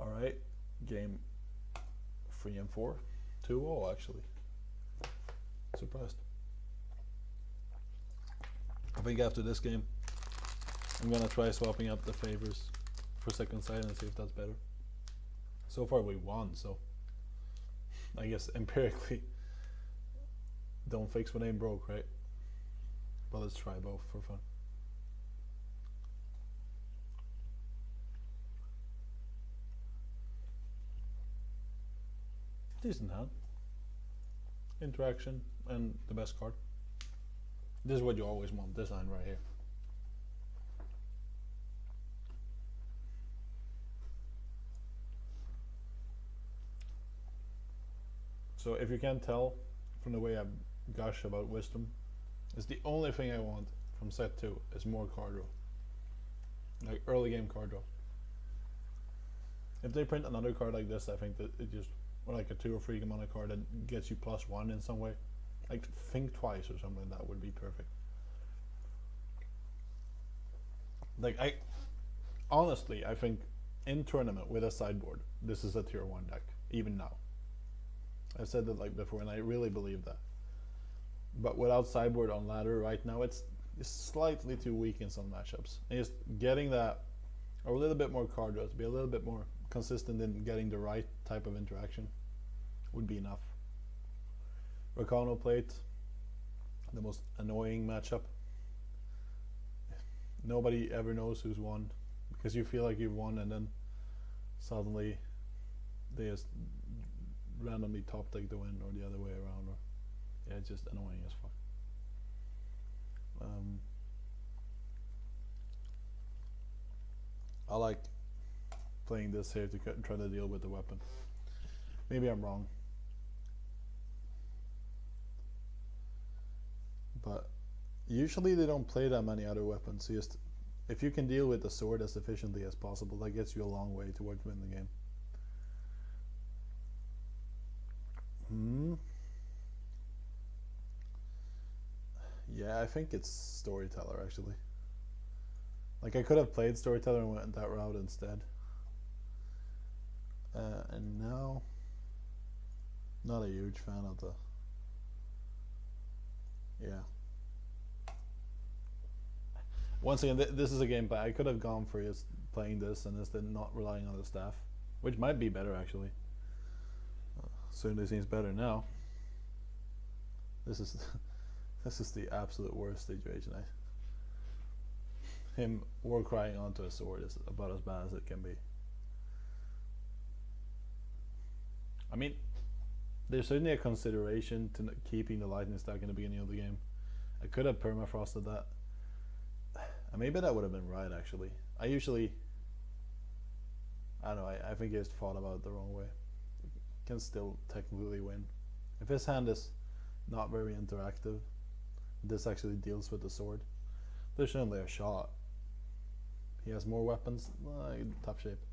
Alright, game 3 and 4. 2-0 actually. Surprised. I think after this game, I'm gonna try swapping up the favors for second side and see if that's better. So far we won, so I guess empirically, don't fix what ain't broke, right? But let's try both for fun. Decent hand. Interaction and the best card. This is what you always want, this hand right here. So if you can't tell from the way I gush about wisdom, it's the only thing I want from set 2 is more card draw. Like early game card draw. If they print another card like this, I think that it just, or like a 2 or 3 mana card that gets you +1 in some way. Like think twice or something, that would be perfect. Like honestly, I think in tournament with a sideboard, this is a tier 1 deck, even now. I've said that like before and I really believe that. But without sideboard on ladder right now, it's slightly too weak in some matchups. And just getting that, or a little bit more card draw, to be a little bit more consistent in getting the right type of interaction would be enough. Rakano Plate, the most annoying matchup. Nobody ever knows who's won because you feel like you've won and then suddenly they just randomly top take the win, or the other way around, or yeah, it's just annoying as fuck. I like playing this here to try to deal with the weapon. Maybe I'm wrong, but usually they don't play that many other weapons. So just if you can deal with the sword as efficiently as possible, that gets you a long way towards winning the game. Yeah, I think it's Storyteller actually. Like I could have played Storyteller and went that route instead. And now, not a huge fan of the. Yeah. Once again, this is a game, but I could have gone for just playing this and instead not relying on the staff, which might be better actually. Certainly seems better now. This is this is the absolute worst situation. Him war crying onto a sword is about as bad as it can be. I mean, there's certainly a consideration to keeping the lightning stack in the beginning of the game. I could have permafrosted that. And maybe that would have been right actually. I don't know, I think I just thought about it the wrong way. Can still technically win. If his hand is not very interactive, this actually deals with the sword, there's certainly a shot. He has more weapons, tough shape.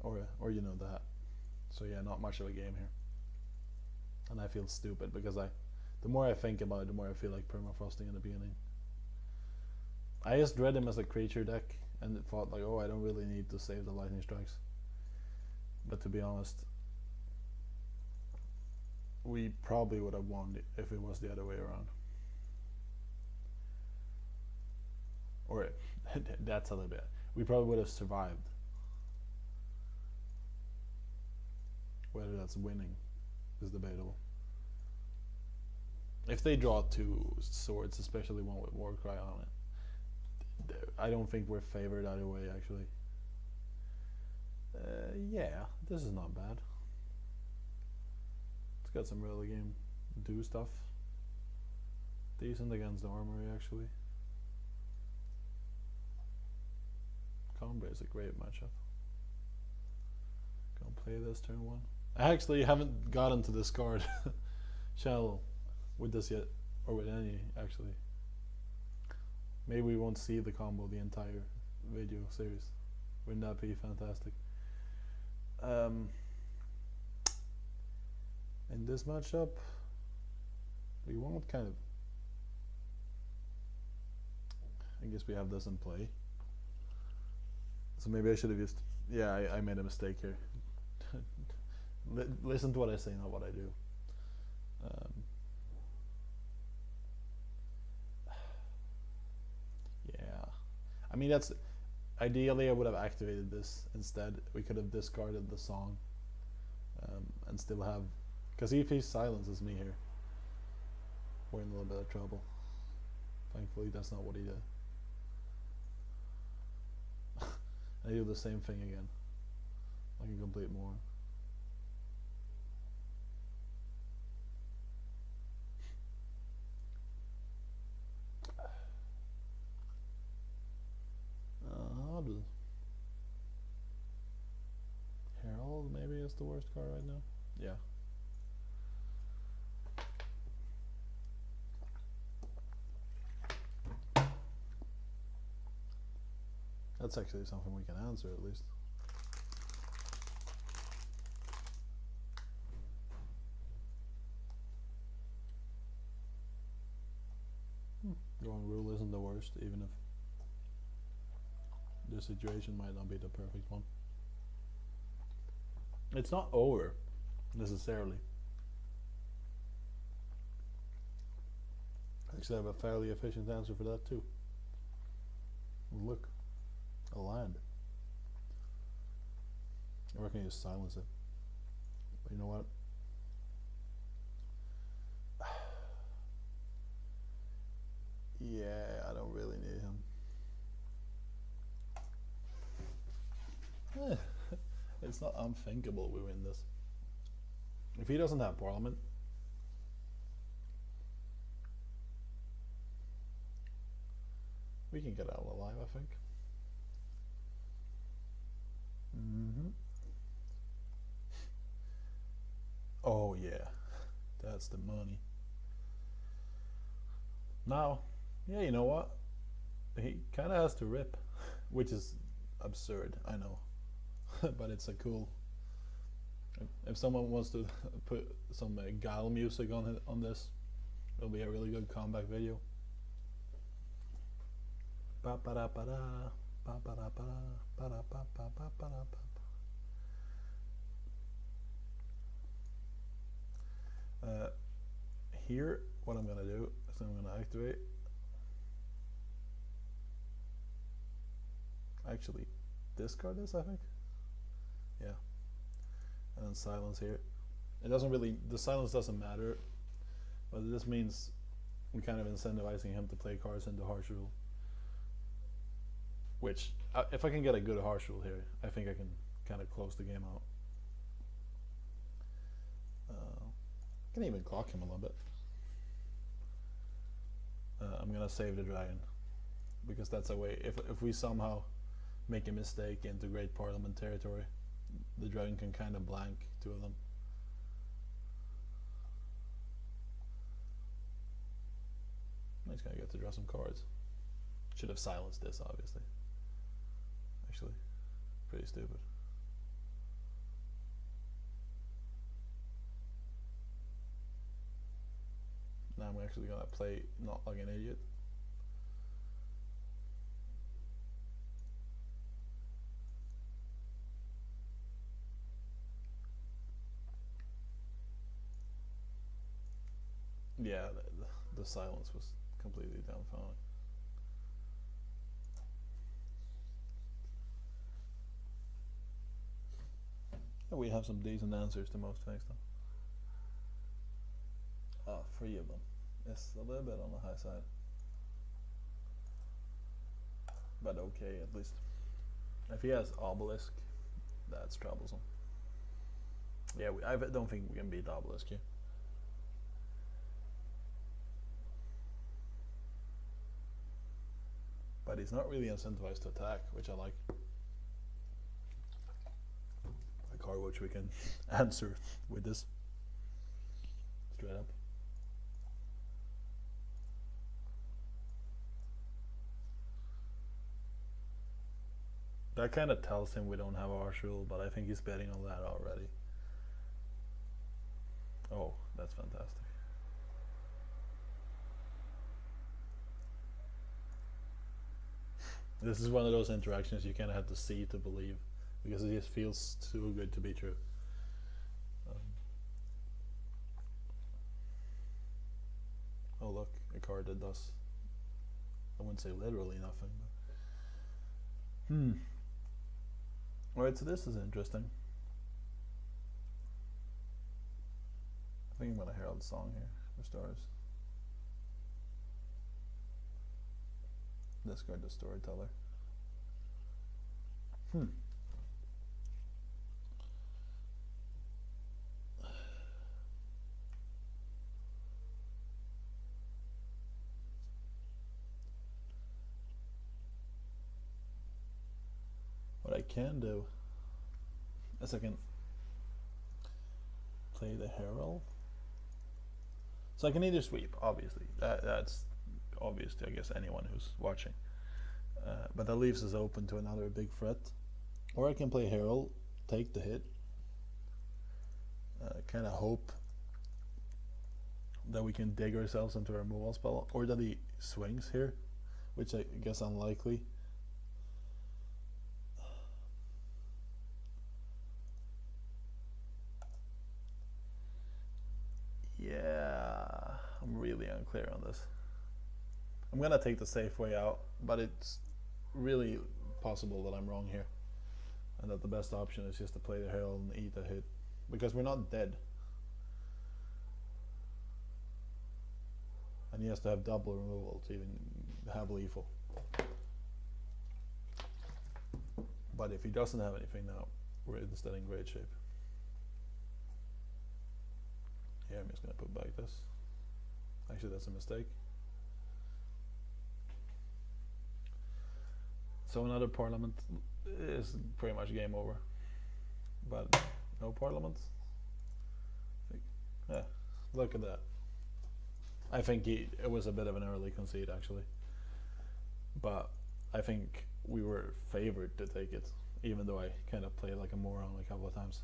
Or you know that. So yeah, not much of a game here. And I feel stupid because the more I think about it, the more I feel like permafrosting in the beginning. I just read him as a creature deck and thought like, oh, I don't really need to save the lightning strikes. But to be honest, we probably would have won if it was the other way around. Or that's a little bit. We probably would have survived. Whether that's winning is debatable. If they draw 2 swords, especially one with Warcry on it, I don't think we're favored either way actually. Yeah, this is not bad. It's got some early game do stuff. Decent against the armory actually. Combo is a great matchup. Gonna play this turn 1. I actually haven't gotten to this card channel with this yet, or with any actually. Maybe we won't see the combo the entire video series. Wouldn't that be fantastic? In this matchup, we won't kind of. I guess we have this in play. So maybe I should have just. Yeah, I made a mistake here. Listen to what I say, not what I do. Yeah. I mean, that's. Ideally, I would have activated this instead. We could have discarded the song and still have. Because if he silences me here, we're in a little bit of trouble. Thankfully, that's not what he did. I do the same thing again. Like a complete moron. Herald maybe is the worst card right now. Yeah. That's actually something we can answer at least. Drawing rule isn't the worst, even if the situation might not be the perfect one. It's not over, necessarily. Actually, I have a fairly efficient answer for that too. Look, a land. I reckon you just silence it. But you know what? Yeah, I don't really need him. It's not unthinkable we win this. If he doesn't have Parliament, we can get out alive, I think. Oh yeah, that's the money. Now, yeah, you know what? He kind of has to rip, which is absurd, I know. But it's a cool. If someone wants to put some Guile music on this, it'll be a really good comeback video. Here, what I'm gonna do is I'm gonna activate. Actually, discard this, I think. Yeah, and then silence here. It doesn't really. The silence doesn't matter, but this means we're kind of incentivizing him to play cards into harsh rule. Which, if I can get a good harsh rule here, I think I can kind of close the game out. I can even clock him a little bit. I'm gonna save the dragon because that's a way. If we somehow make a mistake into Great Parliament territory, the dragon can kind of blank two of them. He's gonna get to draw some cards. Should have silenced this, obviously. Actually, pretty stupid. Now I'm actually gonna play not like an idiot. Yeah, the silence was completely dumbfounding. We have some decent answers to most things though. 3 of them. It's a little bit on the high side. But okay, at least. If he has Obelisk, that's troublesome. Yeah, I don't think we can beat Obelisk here. But he's not really incentivized to attack, which I like. A card which we can answer with this. Straight up. That kind of tells him we don't have harsh rule, but I think he's betting on that already. Oh, that's fantastic. This is one of those interactions you kind of have to see to believe, because it just feels too good to be true. Oh look, a card that does, I wouldn't say literally nothing, but alright, so this is interesting. I think I'm gonna herald the song here for stars. Discard the storyteller. What I can do is I can play the herald. So I can either sweep, obviously. That's obvious to, I guess, anyone who's watching. But that leaves us open to another big threat. Or I can play herald, take the hit, kind of hope that we can dig ourselves into a removal spell, or that he swings here, which I guess unlikely. Yeah, I'm really unclear on this. I'm gonna take the safe way out, but it's really possible that I'm wrong here, and that the best option is just to play the herald and eat a hit, because we're not dead. And he has to have double removal to even have lethal. But if he doesn't have anything now, we're instead in great shape. Yeah, I'm just gonna put back this. Actually, that's a mistake. So another parliament is pretty much game over. But no parliament? Yeah, look at that. I think it was a bit of an early concede, actually. But I think we were favored to take it, even though I kind of played like a moron a couple of times.